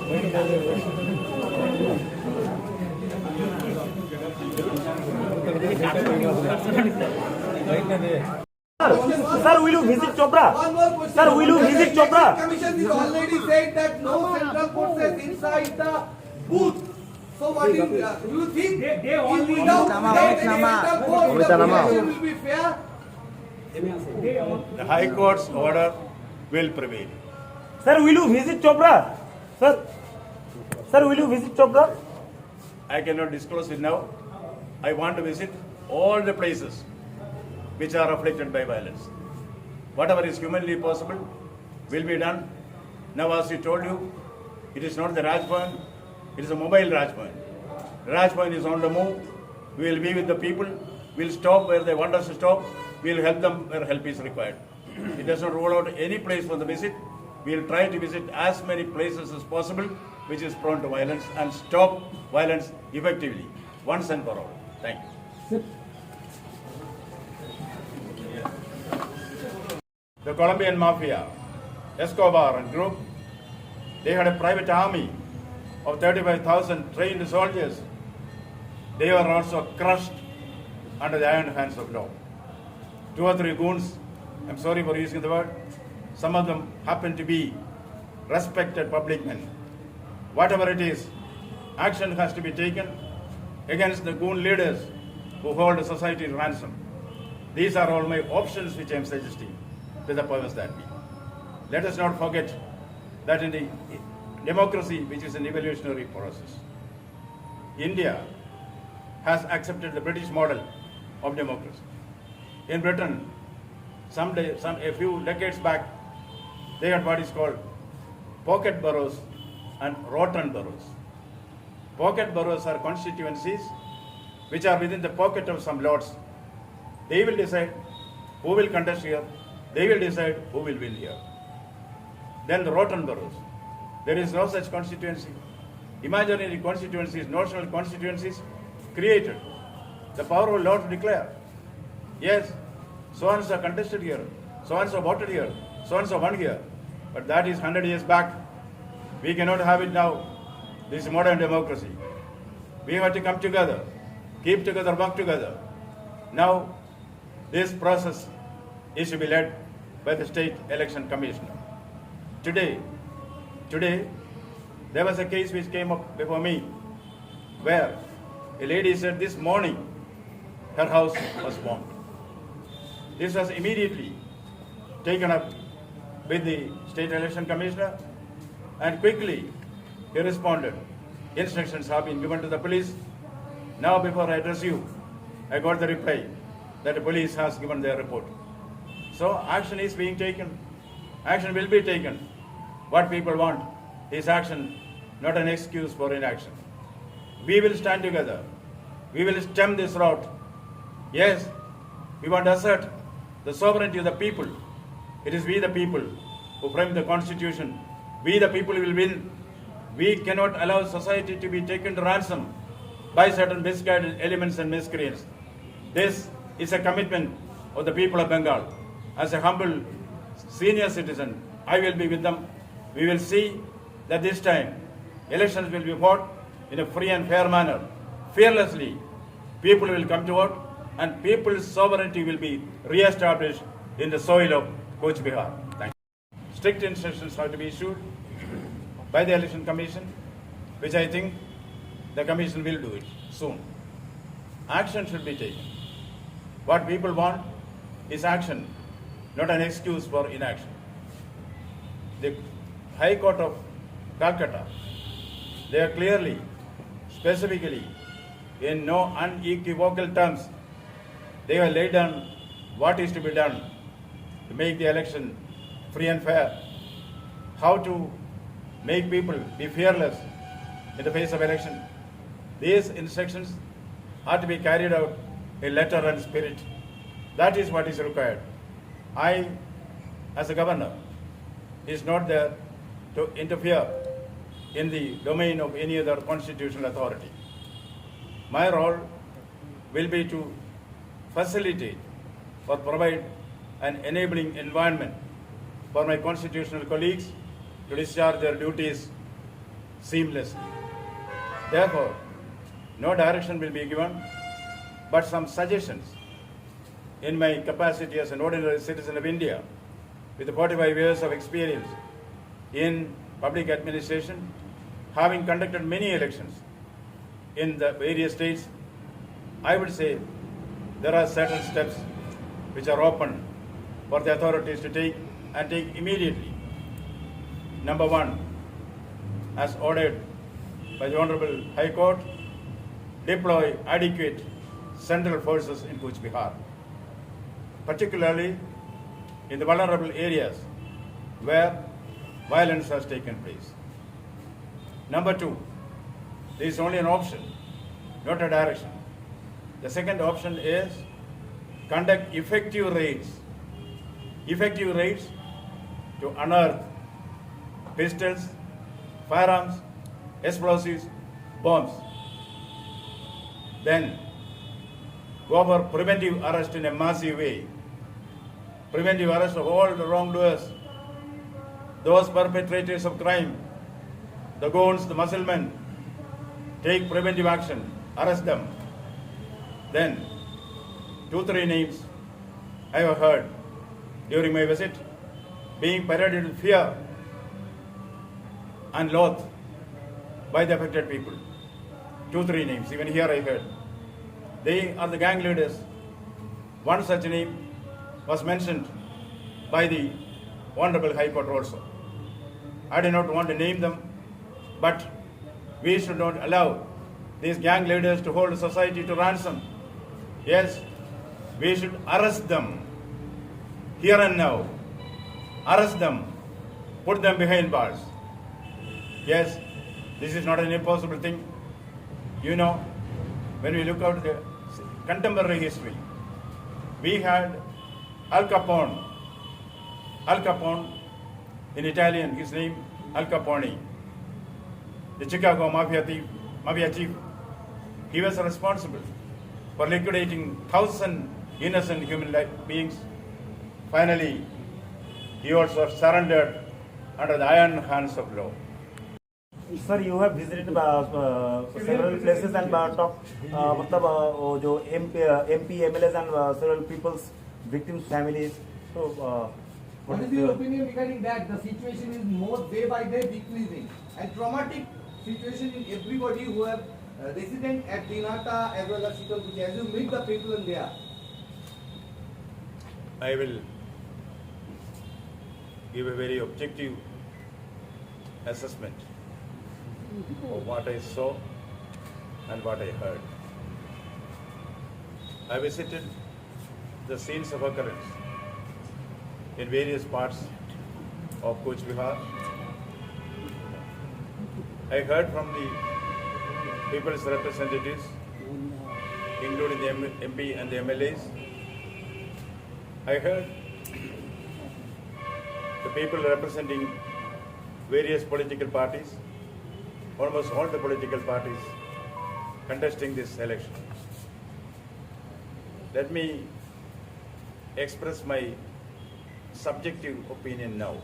Sir, will you visit Chopra? Sir, will you visit Chopra? Commission is already said that no central forces inside the booth. So what do you think? They only without any central force, the election will be fair? The High Court's order will prevail. Sir, will you visit Chopra? Sir, will you visit Chopra? I cannot disclose it now. I want to visit all the places which are afflicted by violence. Whatever is humanly possible will be done. Now, as we told you, it is not the Raj Bhavan, it is a mobile Raj Bhavan. Raj Bhavan is on the move. We will be with the people. We will stop where they want us to stop. We will help them where help is required. It does not rule out any place for the visit. We will try to visit as many places as possible which is prone to violence and stop violence effectively, once and for all. Thank you. The Colombian mafia, Escobar and group, they had a private army of 35,000 trained soldiers. They were also crushed under the iron hands of law. 2 or 3 goons, I'm sorry for using the word, some of them happen to be respected public men. Whatever it is, action has to be taken against the goon leaders who hold society ransom. These are all my options which I am suggesting to the powers that be. Let us not forget that in the democracy, which is an evolutionary process, India has accepted the British model of democracy. In Britain, a few decades back, they had what is called pocket boroughs and rotten boroughs. Pocket boroughs are constituencies which are within the pocket of some lords. They will decide who will contest here. They will decide who will win here. Then the rotten boroughs. There is no such constituency. Imaginary constituencies, notional constituencies created. The power of law to declare, yes, so and so contested here, so and so voted here, so and so won here. But that is 100 years back. We cannot have it now. This is modern democracy. We have to come together, keep together, work together. Now, this process is to be led by the State Election Commissioner. Today, there was a case which came up before me where a lady said this morning her house was bombed. This was immediately taken up with the State Election Commissioner, and quickly he responded. Instructions have been given to the police. Now, before I address you, I got the reply that the police has given their report. So action is being taken. Action will be taken. What people want is action, not an excuse for inaction. We will stand together. We will stem this rout. Yes, we want to assert the sovereignty of the people. It is we the people who frame the Constitution. We the people will win. We cannot allow society to be taken to ransom by certain misguided elements and miscreants. This is a commitment of the people of Bengal. As a humble senior citizen, I will be with them. We will see that this time elections will be fought in a free and fair manner. Fearlessly, people will come to vote and people's sovereignty will be re-established in the soil of Coach Bihar. Thank you. Strict instructions have to be issued by the Election Commission, which I think the Commission will do it soon. Action should be taken. What people want is action, not an excuse for inaction. The High Court of Calcutta, they are clearly, specifically, in no unequivocal terms, they have laid down what is to be done to make the election free and fair, how to make people be fearless in the face of election. These instructions are to be carried out in letter and spirit. That is what is required. I, as a governor, is not there to interfere in the domain of any other constitutional authority. My role will be to facilitate or provide an enabling environment for my constitutional colleagues to discharge their duties seamlessly. Therefore, no direction will be given, but some suggestions in my capacity as an ordinary citizen of India with 45 years of experience in public administration, having conducted many elections in the various states, I would say there are certain steps which are open for the authorities to take and take immediately. Number one, as ordered by the Honorable High Court, deploy adequate central forces in Cooch Behar, particularly in the vulnerable areas where violence has taken place. Number two, there is only an option, not a direction. The second option is conduct effective raids to unearth pistols, firearms, explosives, bombs. Then go for preventive arrest in a massive way. Preventive arrest of all the wrongdoers, those perpetrators of crime, the goons, the musclemen. Take preventive action, arrest them. Then 2-3 names I have heard during my visit being paraded with fear and loath by the affected people. 2-3 names, even here I heard. They are the gang leaders. One such name was mentioned by the Honorable High Court also. I do not want to name them, but we should not allow these gang leaders to hold society to ransom. Yes, we should arrest them here and now. Arrest them, put them behind bars. Yes, this is not an impossible thing. You know, when we look at the contemporary history, we had Al Capone. Al Capone, in Italian, his name Al Capone, the Chicago mafia chief. He was responsible for liquidating 1,000 innocent human beings. Finally, he also surrendered under the iron hands of law. Sir you have visited several places and talk मतलब जो MP MLAs and several people's victims families. So what is your opinion regarding that? The situation is more day by day decreasing and traumatic situation in everybody who have resident at Dinata as well as Sitalkuchi. As you meet the people in there, I will give a very objective assessment of what I saw and what I heard. I visited the scenes of occurrence in various parts of Cooch Behar. I heard from the people's representatives, including the MP and the MLAs. I heard the people representing various political parties, almost all the political parties contesting this election. Let me express my subjective opinion now.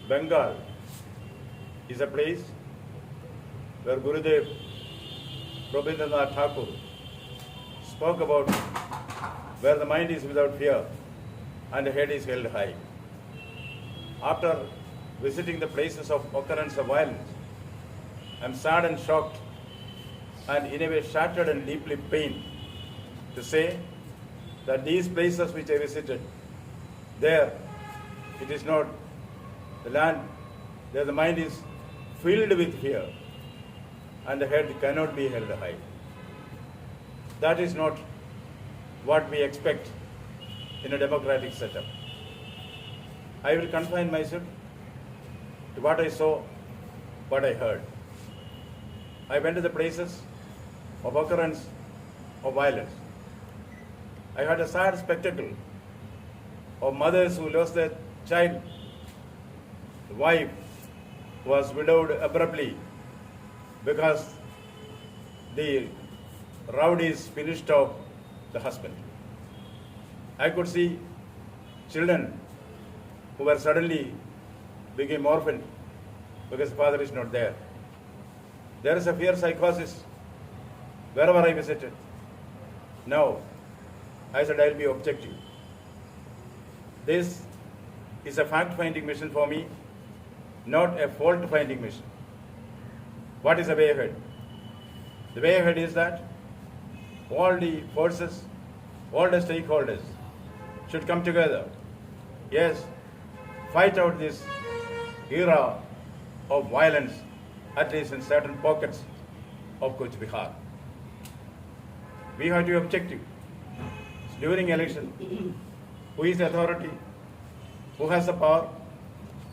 Bengal is a place where Gurudev Rabindranath Tagore spoke about where the mind is without fear and the head is held high. After visiting the places of occurrence of violence, I am sad and shocked and in a way shattered and deeply pained to say that these places which I visited, there it is not the land, there the mind is filled with fear and the head cannot be held high. That is not what we expect in a democratic setup. I will confine myself to what I saw, what I heard. I went to the places of occurrence of violence. I had a sad spectacle of mothers who lost their child. The wife was widowed abruptly because the rowdies finished off the husband. I could see children who were suddenly became orphaned because father is not there. There is a fear psychosis wherever I visited. No, I said I'll be objective. This is a fact-finding mission for me, not a fault-finding mission. What is the way ahead? The way ahead is that all the forces, all the stakeholders should come together. Yes, fight out this era of violence, at least in certain pockets of Cooch Behar. We have to be objective. During election, who is the authority? Who has the power?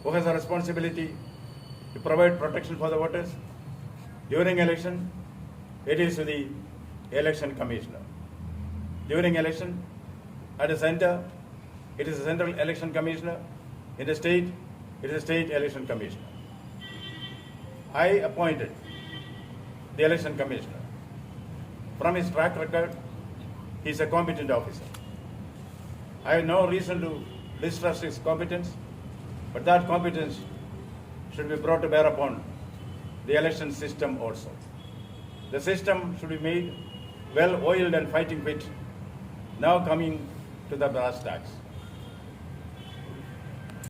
Who has the responsibility to provide protection for the voters? During election, it is to the election commissioner. During election, at the center, it is the central election commissioner. In the state, it is the state election commissioner. I appointed the election commissioner. From his track record, he is a competent officer. I have no reason to distrust his competence, but that competence should be brought to bear upon the election system also. The system should be made well-oiled and fighting fit. Now coming to the brass tacks.